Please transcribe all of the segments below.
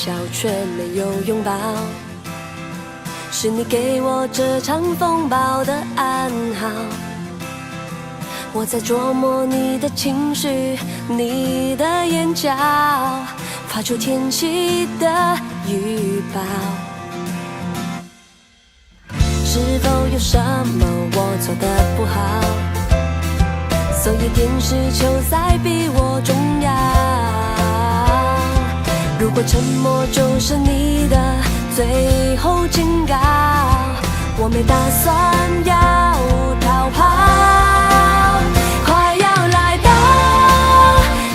笑却没有拥抱，是你给我这场风暴的暗号。我在琢磨你的情绪，你的眼角，发出天气的预报。是否有什么我做得不好，所以电视球赛比我重要？如果沉默就是你的最后警告，我没打算要逃跑。快要来到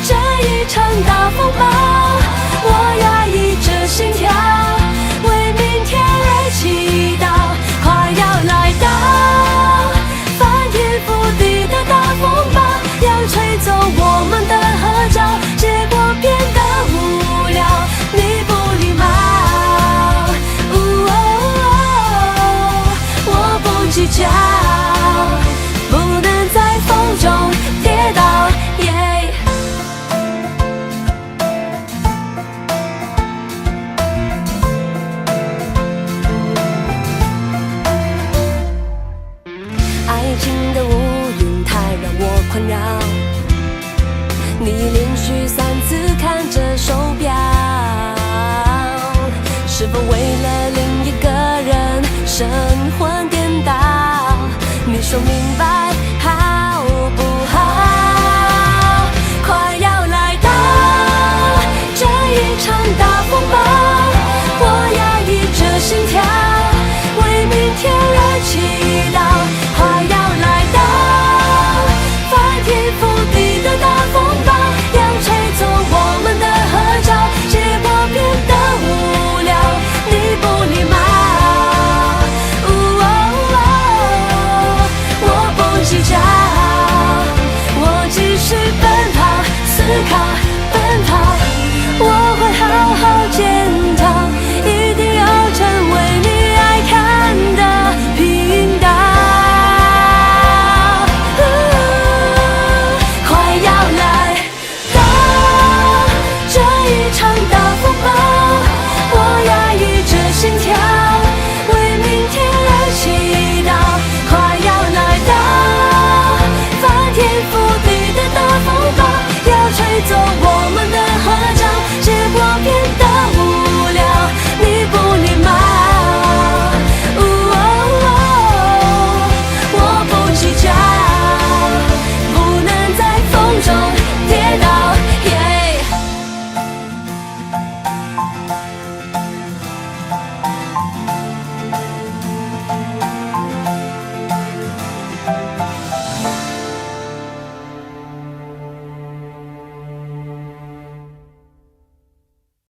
这一场大风暴，我压抑着心跳。